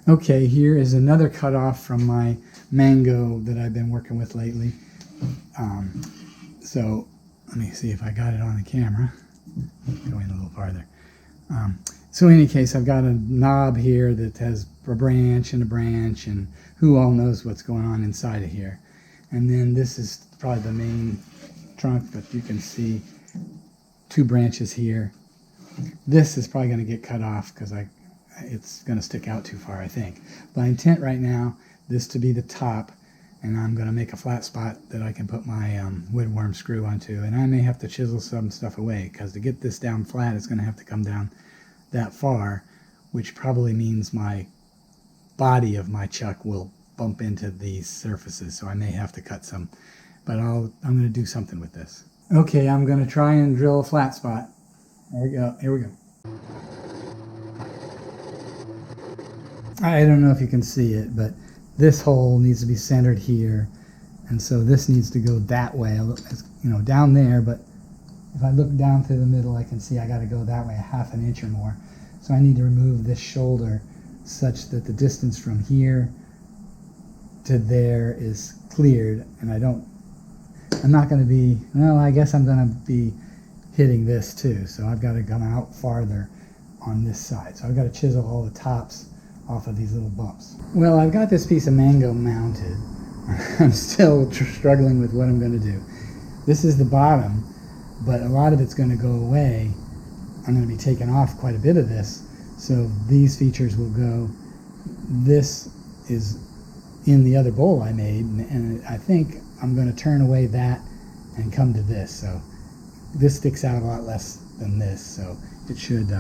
Okay, here is another cutoff from my mango that I've been working with lately. So let me see if I got it on the camera. Going a little farther. So in any case, I've got a knob here that has a branch, and who all knows what's going on inside of here. And then this is probably the main trunk, but you can see two branches here. This is probably going to get cut off because it's going to stick out too far, I think. My intent right now, this to be the top, and I'm going to make a flat spot that I can put my woodworm screw onto, and I may have to chisel some stuff away because to get this down flat, it's going to have to come down that far, which probably means my body of my chuck will bump into these surfaces, so I may have to cut some, but I'm going to do something with this. Okay, I'm going to try and drill a flat spot. There we go. Here we go. I don't know if you can see it, but this hole needs to be centered here, and so this needs to go that way, down there, but if I look down through the middle, I can see I got to go that way, a half an inch or more. So I need to remove this shoulder such that the distance from here to there is cleared, and I'm not going to be, well, I guess I'm going to be hitting this too, so I've got to come out farther on this side. So I've got to chisel all the tops off of these little bumps. Well, I've got this piece of mango mounted. I'm still struggling with what I'm going to do. This is the bottom, but a lot of it's going to go away. I'm going to be taking off quite a bit of this, so these features will go. This is in the other bowl I made, and I think I'm going to turn away that and come to this. So this sticks out a lot less than this, so it should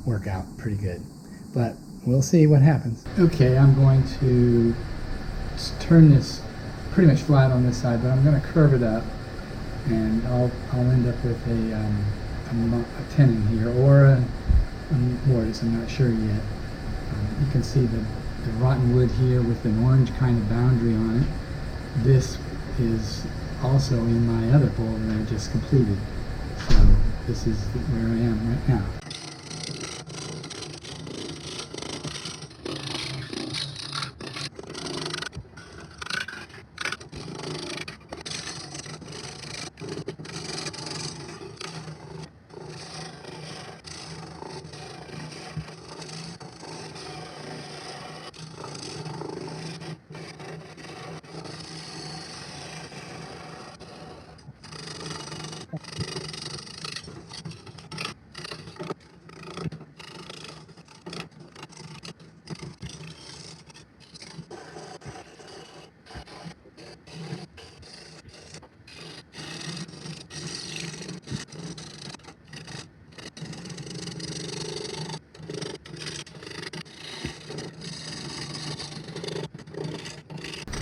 work out pretty good. But we'll see what happens. Okay, I'm going to turn this pretty much flat on this side, but I'm going to curve it up, and I'll end up with a tenon here, or a mortise, I'm not sure yet. You can see the rotten wood here with an orange kind of boundary on it. This is also in my other bowl that I just completed. So this is where I am right now.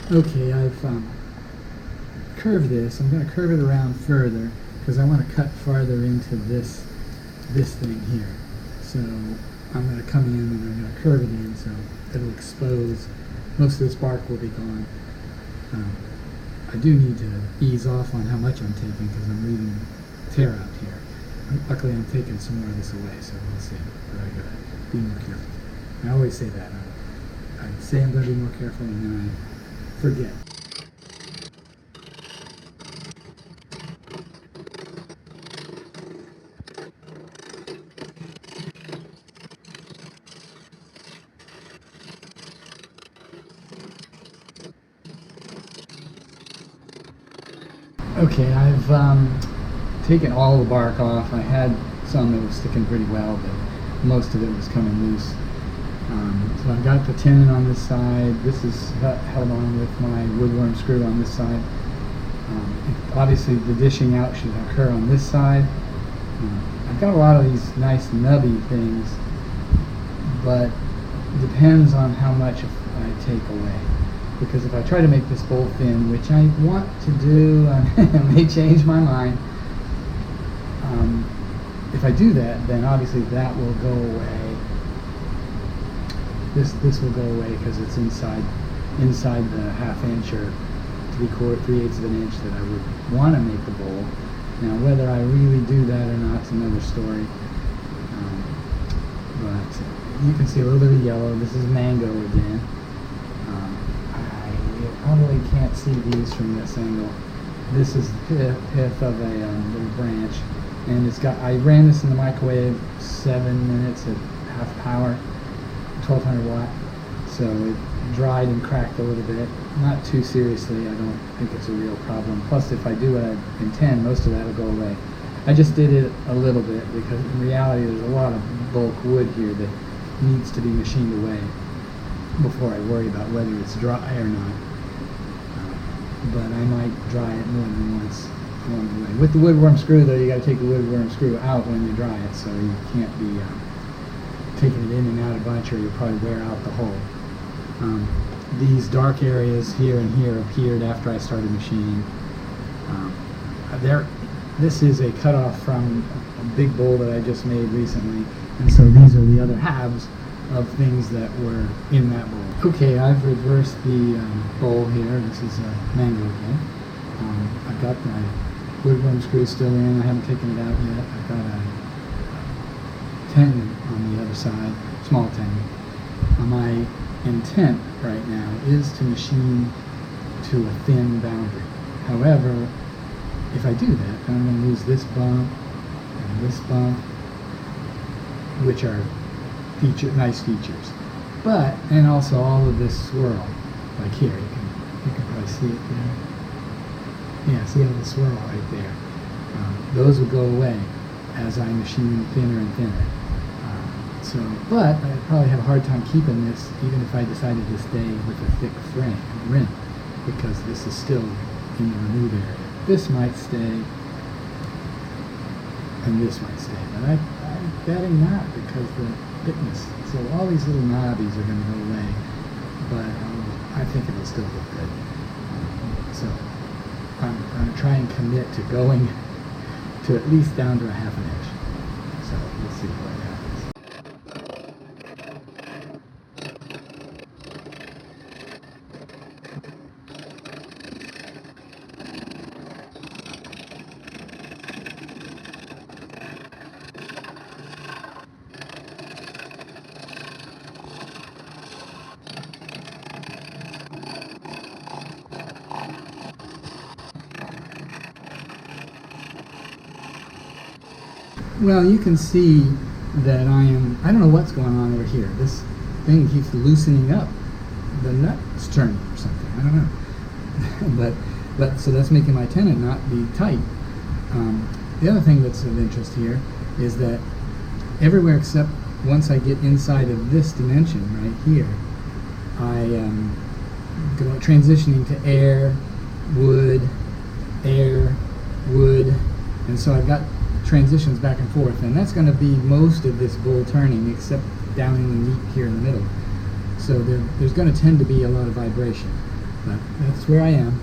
Okay, I've curved this. I'm going to curve it around further because I want to cut farther into this thing here. So I'm going to come in and I'm going to curve it in so it'll expose. Most of this bark will be gone. I do need to ease off on how much I'm taking because I'm leaving tear out here. Luckily I'm taking some more of this away, so we'll see. But I gotta be more careful. I always say that. I say I'm going to be more careful and then I forget. Okay, I've taken all the bark off. I had some that was sticking pretty well, but most of it was coming loose. So I've got the tenon on this side. This is held on with my woodworm screw on this side. Obviously the dishing out should occur on this side. I've got a lot of these nice nubby things, but it depends on how much I take away. Because if I try to make this bowl thin, which I want to do, I may change my mind. If I do that, then obviously that will go away. This will go away because it's inside the half inch or 3/8 of an inch that I would want to make the bowl. Now whether I really do that or not is another story. But you can see a little bit of yellow. This is mango again. You probably can't see these from this angle. This is the pith of a little branch, and it's got. I ran this in the microwave 7 minutes at half power, 1200 watt. So it dried and cracked a little bit. Not too seriously. I don't think it's a real problem. Plus, if I do what I intend, most of that will go away. I just did it a little bit because in reality there's a lot of bulk wood here that needs to be machined away before I worry about whether it's dry or not. But I might dry it more than once along the way. With the woodworm screw though, you got to take the woodworm screw out when you dry it, so you can't be taking it in and out a bunch or you'll probably wear out the hole. These dark areas here and here appeared after I started machining. This is a cutoff from a big bowl that I just made recently, and so these are the other halves of things that were in that bowl. Okay, I've reversed the bowl here. This is a mango again. I've got my woodworm screw still in. I haven't taken it out yet. I've got a tenon on the other side, small tenon. My intent right now is to machine to a thin boundary. However, if I do that, then I'm going to lose this bump and this bump, which are nice features. But, and also all of this swirl, like here, you can probably see it there. Yeah, see all the swirl right there. Those will go away as I machine thinner and thinner. But I'd probably have a hard time keeping this even if I decided to stay with a thick rim, because this is still in the remove area. This might stay, and this might stay, but I'm betting not because the thickness. So all these little knobbies are going to go away, but I think it'll still look good. So I'm going to try and commit to going to at least down to a ½ inch. So we'll see what happens. Well, you can see that I don't know what's going on over here. This thing keeps loosening up. The nut's turning or something. I don't know. but so that's making my tenon not be tight. The other thing that's of interest here is that everywhere except once I get inside of this dimension right here, I am transitioning to air, wood, and so I've got transitions back and forth, and that's going to be most of this bowl turning except down in the meat here in the middle. So there's going to tend to be a lot of vibration, but that's where I am.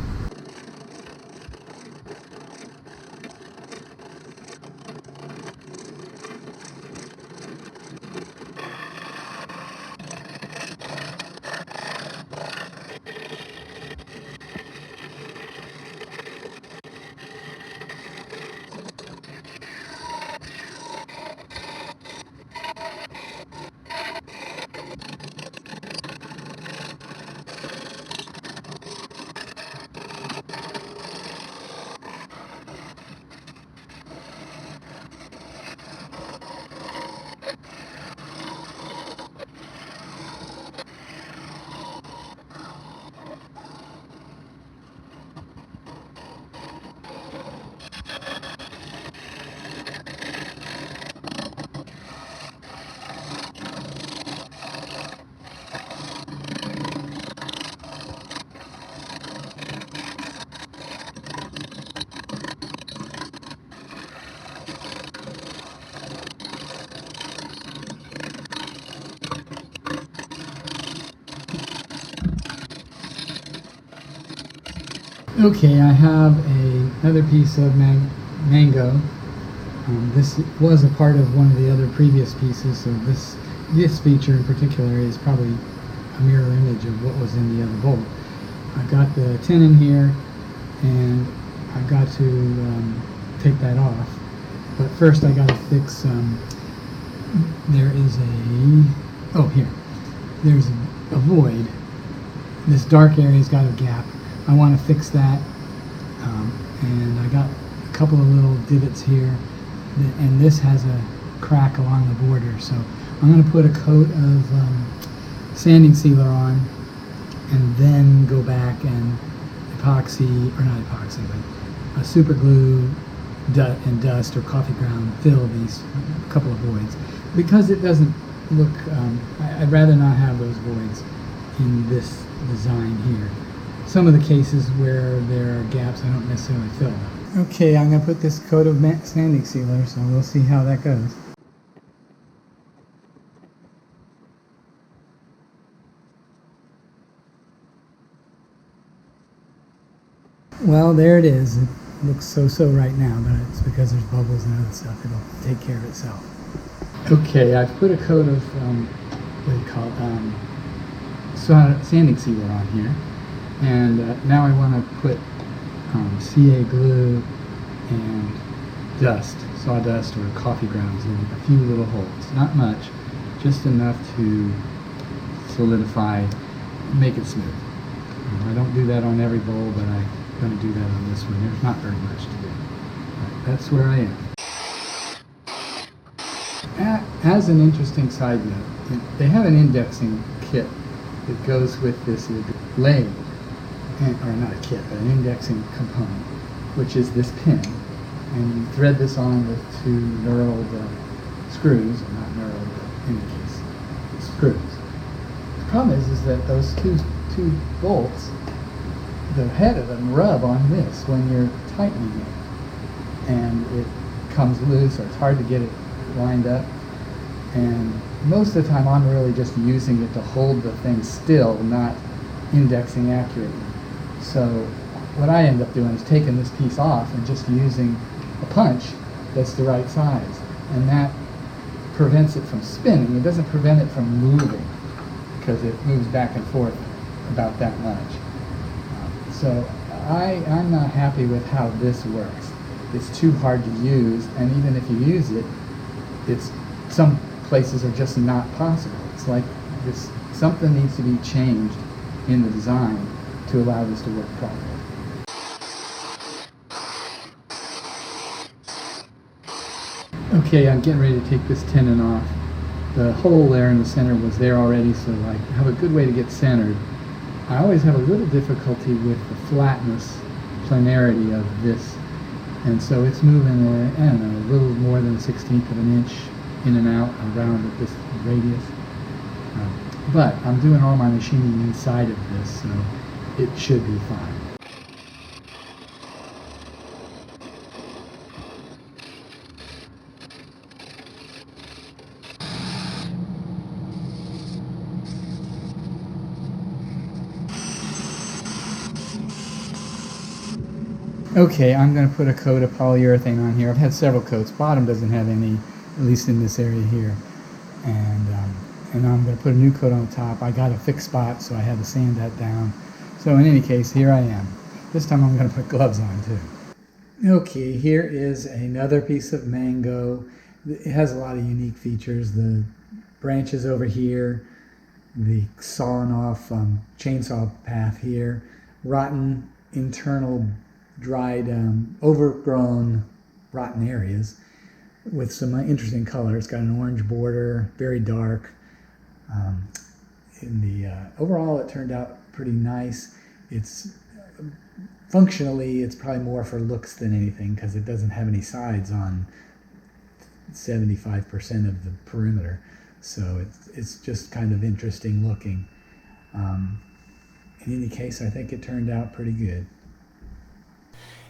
Okay, I have another piece of mango. This was a part of one of the other previous pieces, so this feature in particular is probably a mirror image of what was in the other bowl. I've got the tenon here, and I've got to take that off. But first I got to fix, there is a Oh, here. There's a void. This dark area's got a gap. I want to fix that. And I got a couple of little divots here. And this has a crack along the border. So I'm going to put a coat of sanding sealer on and then go back and epoxy, or not epoxy, but a super glue and dust or coffee ground fill these couple of voids. Because it doesn't look, I'd rather not have those voids in this design here. Some of the cases where there are gaps, I don't necessarily fill them. Okay, I'm going to put this coat of sanding sealer, so we'll see how that goes. Well, there it is. It looks so right now, but it's because there's bubbles and other stuff. It'll take care of itself. Okay, I've put a coat of, what do you call it, sanding sealer on here. And now I want to put CA glue and dust, sawdust or coffee grounds in a few little holes. Not much, just enough to solidify, make it smooth. I don't do that on every bowl, but I'm going to do that on this one. There's not very much to do. Right, that's where I am. As an interesting side note, they have an indexing kit that goes with this lathe. Or not a kit, but an indexing component, which is this pin. And you thread this on with two knurled screws, or not knurled, but in any case, screws. The problem is that those two bolts, the head of them rub on this when you're tightening it. And it comes loose, or it's hard to get it lined up. And most of the time I'm really just using it to hold the thing still, not indexing accurately. So what I end up doing is taking this piece off and just using a punch that's the right size. And that prevents it from spinning. It doesn't prevent it from moving because it moves back and forth about that much. So I'm not happy with how this works. It's too hard to use, and even if you use it, some places are just not possible. It's like something needs to be changed in the design to allow this to work properly. Okay, I'm getting ready to take this tenon off. The hole there in the center was there already, so I have a good way to get centered. I always have a little difficulty with the flatness, planarity of this, and so it's moving, I don't know, a little more than 1/16 of an inch in and out around at this radius. But I'm doing all my machining inside of this, so it should be fine. Okay, I'm going to put a coat of polyurethane on here. I've had several coats. Bottom doesn't have any, at least in this area here. And I'm going to put a new coat on the top. I got a fixed spot, so I had to sand that down. So in any case, here I am. This time I'm going to put gloves on too. Okay, here is another piece of mango. It has a lot of unique features. The branches over here, the sawn off chainsaw path here, rotten internal dried, overgrown rotten areas with some interesting color. It's got an orange border, very dark. Overall, it turned out pretty nice. It's functionally, it's probably more for looks than anything because it doesn't have any sides on 75% of the perimeter. So it's just kind of interesting looking. In any case, I think it turned out pretty good.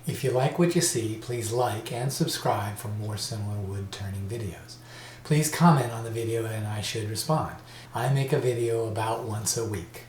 If you like what you see, please like and subscribe for more similar wood turning videos. Please comment on the video and I should respond. I make a video about once a week.